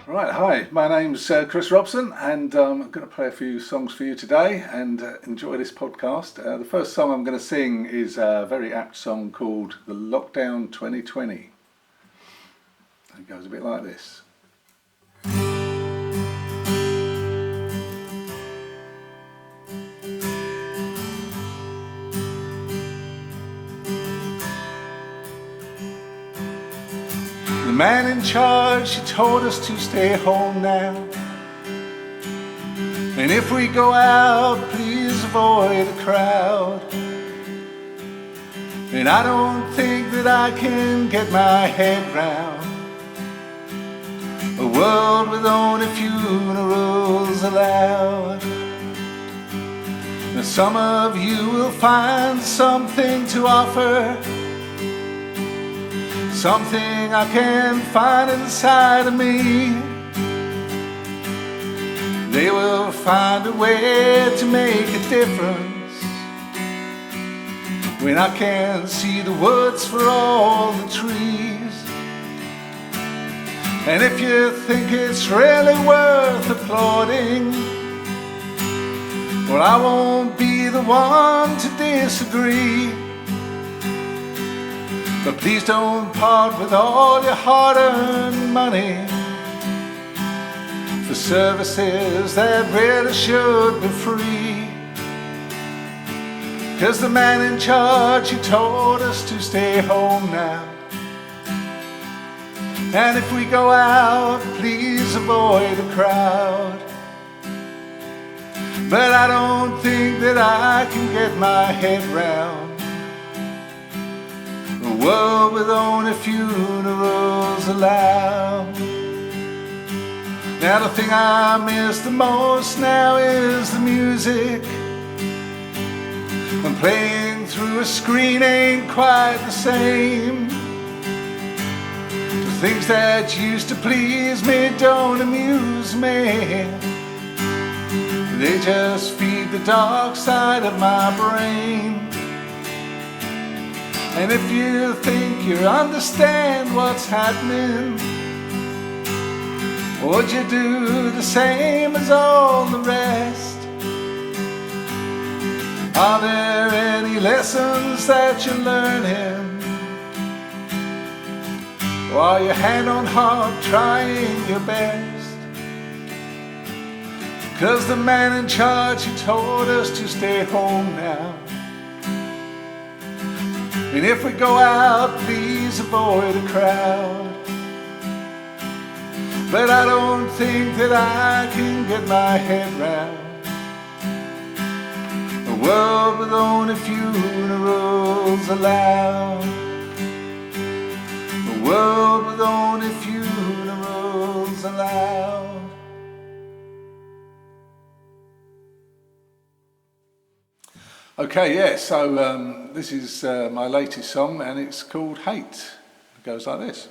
Right, hi, my name's Chris Robson, and I'm going to play a few songs for you today and enjoy this podcast. The first song I'm going to sing is a very apt song called The Lockdown 2020. It goes a bit like this. The man in charge, he told us to stay home now. And if we go out, please avoid a crowd. And I don't think that I can get my head round a world with only funerals allowed. Now some of you will find something to offer, something I can find inside of me. They will find a way to make a difference when I can't see the woods for all the trees. And if you think it's really worth applauding, well, I won't be the one to disagree. But please don't part with all your hard-earned money for services that really should be free. 'Cause the man in charge, he told us to stay home now. And if we go out, please avoid a crowd. But I don't think that I can get my head round a world with only funerals allowed. Now the thing I miss the most now is the music, and playing through a screen ain't quite the same. The things that used to please me don't amuse me. They just feed the dark side of my brain. And if you think you understand what's happening, would you do the same as all the rest? Are there any lessons that you're learning? Or are you hand on heart trying your best? 'Cause the man in charge, he told us to stay home now. And if we go out, please avoid a crowd. But I don't think that I can get my head round a world with only funerals allowed. A world with only funerals allowed. Okay, yeah, so this is my latest song, and it's called Hate. It goes like this.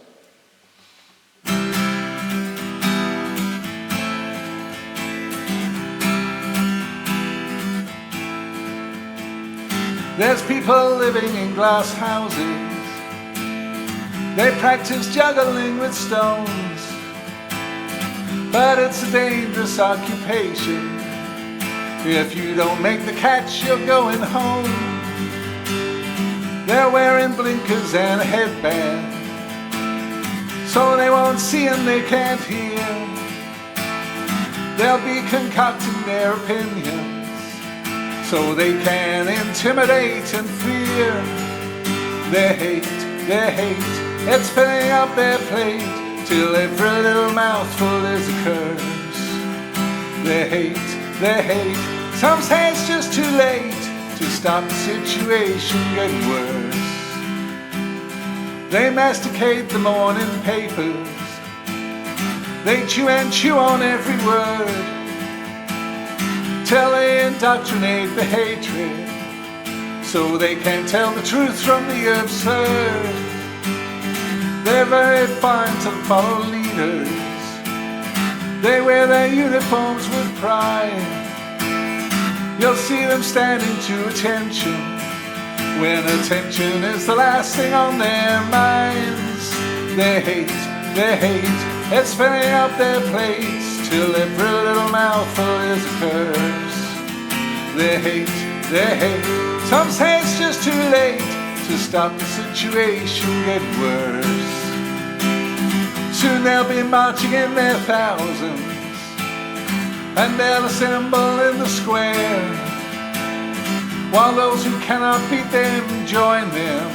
There's people living in glass houses. They practice juggling with stones, but it's a dangerous occupation. If you don't make the catch, you're going home. They're wearing blinkers and a headband, so they won't see and they can't hear. They'll be concocting their opinions, so they can intimidate and fear. Their hate, it's filling up their plate till every little mouthful is a curse. Their hate, some say it's just too late to stop the situation getting worse. They masticate the morning papers, they chew and chew on every word, till they indoctrinate the hatred, so they can tell the truth from the absurd. They're very fine to follow leaders, they wear their uniforms with pride. You'll see them standing to attention when attention is the last thing on their minds. Their their hate, it's filling up their plates till every little mouthful is a curse. Their hate, some say it's just too late to stop the situation getting worse. Soon they'll be marching in their thousands, and they'll assemble in the square, while those who cannot beat them join them,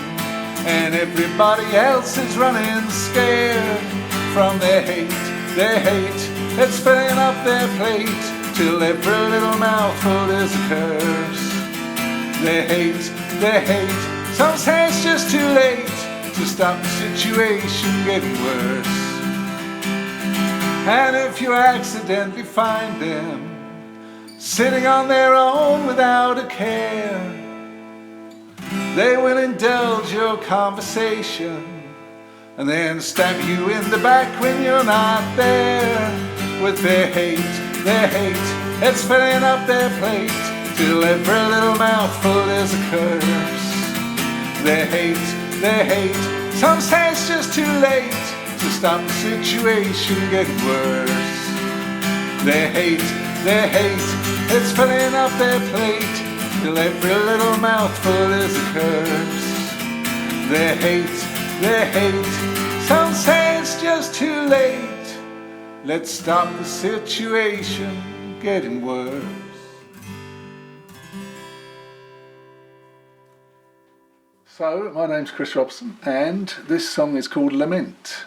and everybody else is running scared from their hate, it's filling up their plate till every little mouthful is a curse. Their hate, some say it's just too late to stop the situation getting worse. And if you accidentally find them sitting on their own without a care, they will indulge your conversation and then stab you in the back when you're not there. With their hate, it's filling up their plate till every little mouthful is a curse. Their hate, some say it's just too late to stop the situation getting worse. Their hate, it's filling up their plate till every little mouthful is a curse. Their hate, some say it's just too late. Let's stop the situation getting worse. So, my name's Chris Robson, and this song is called Lament.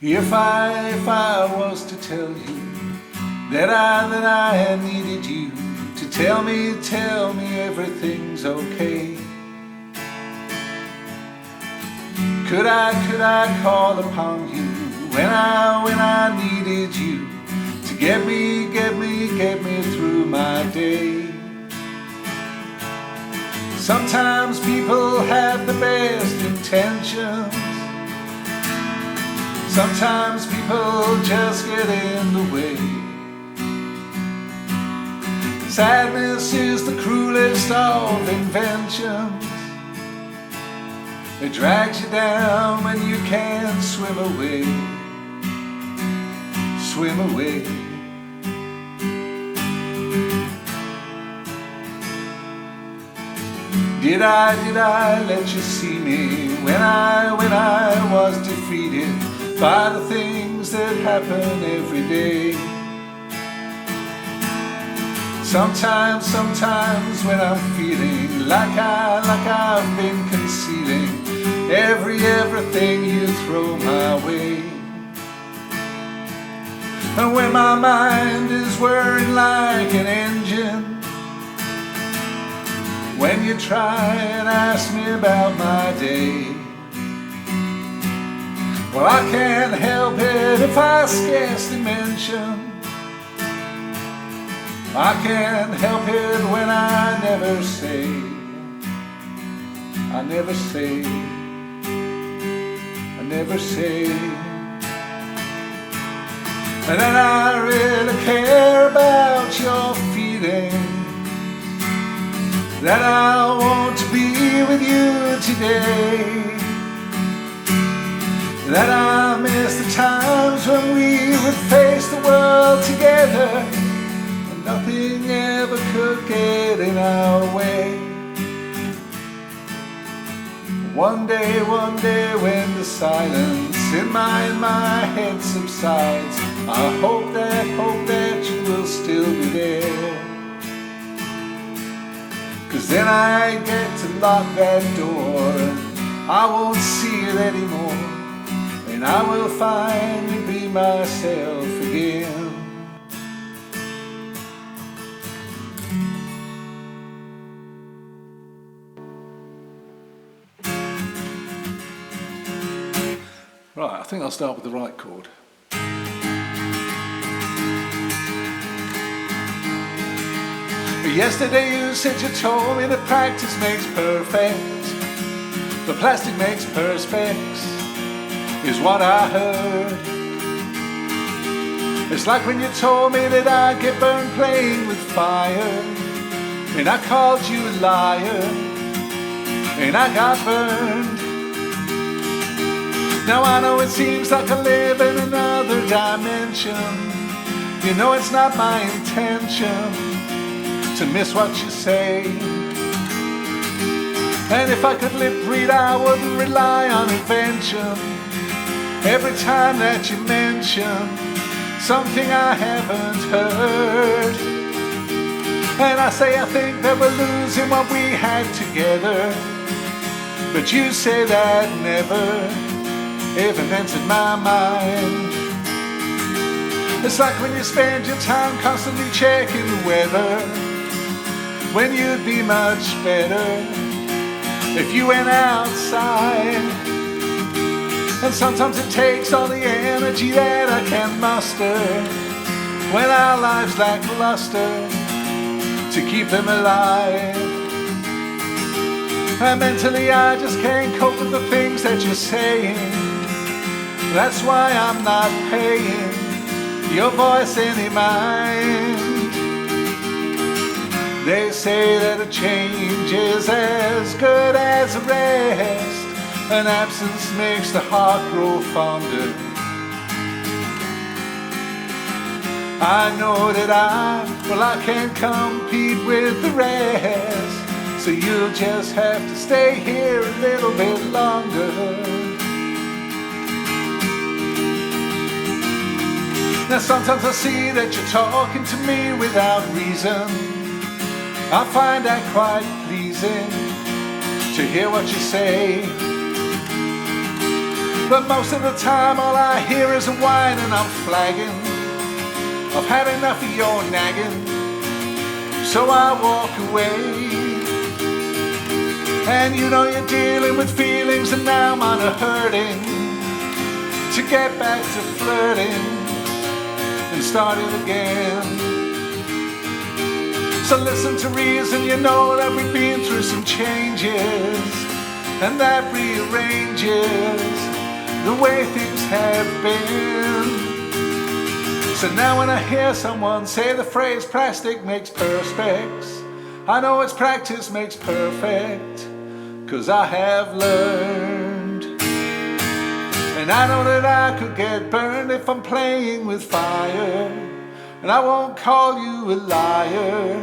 If I was to tell you that I needed you to tell me everything's okay, could I call upon you when I needed you to get me through my day? Sometimes people have the best intentions. Sometimes people just get in the way. Sadness is the cruelest of inventions. It drags you down when you can't swim away. Swim away. Did I let you see me when I was defeated by the things that happen every day? Sometimes when I'm feeling like I've been concealing everything you throw my way, and when my mind is whirring like an engine, when you try and ask me about my day, well, I can't help it if I scarcely mention. I can't help it when I never say. I never say. I never say. And then I really care about your feelings, that I want to be with you today, that I miss the times when we would face the world together and nothing ever could get in our way. One day when the silence in my head subsides, I hope that you will still be there. 'Cause then I get to lock that door, I won't see it anymore, and I will finally be myself again. Right, I think I'll start with the right chord. Yesterday you said you told me that practice makes perfect, but plastic makes Perspex, is what I heard. It's like when you told me that I'd get burned playing with fire, and I called you a liar, and I got burned. Now I know it seems like I live in another dimension. You know it's not my intention to miss what you say. And if I could lip read, I wouldn't rely on invention. Every time that you mention something I haven't heard, and I say I think that we're losing what we had together, but you say that never even entered my mind. It's like when you spend your time constantly checking the weather, when you'd be much better if you went outside. And sometimes it takes all the energy that I can muster when our lives lack luster to keep them alive. And mentally I just can't cope with the things that you're saying. That's why I'm not paying your voice any mind. They say that a change is as good as a rest. An absence makes the heart grow fonder. I know that I can't compete with the rest, so you'll just have to stay here a little bit longer. Now sometimes I see that you're talking to me without reason. I find that quite pleasing to hear what you say. But most of the time all I hear is a whine and I'm flagging. I've had enough of your nagging, so I walk away. And you know you're dealing with feelings and now mine are hurting. To get back to flirting and start it again. So listen to reason, you know that we've been through some changes, and that rearranges the way things have been. So now when I hear someone say the phrase plastic makes perspex, I know it's practice makes perfect, 'cause I have learned. And I know that I could get burned if I'm playing with fire, and I won't call you a liar,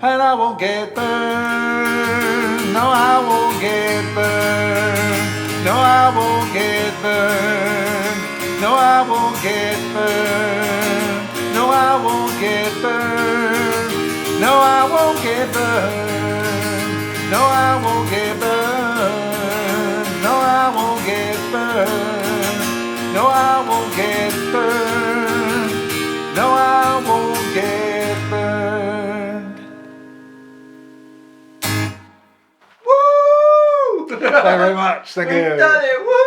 and I won't get burned. No, I won't get burned. No, I won't get burned. No, I won't get burned. No, I won't get burned. No, I won't get burned. No, I won't get burned. No, I won't get burned. No, I won't get burned. No, I won't get burned. Woo! Thank you very much. Thank you. We've done it. Woo!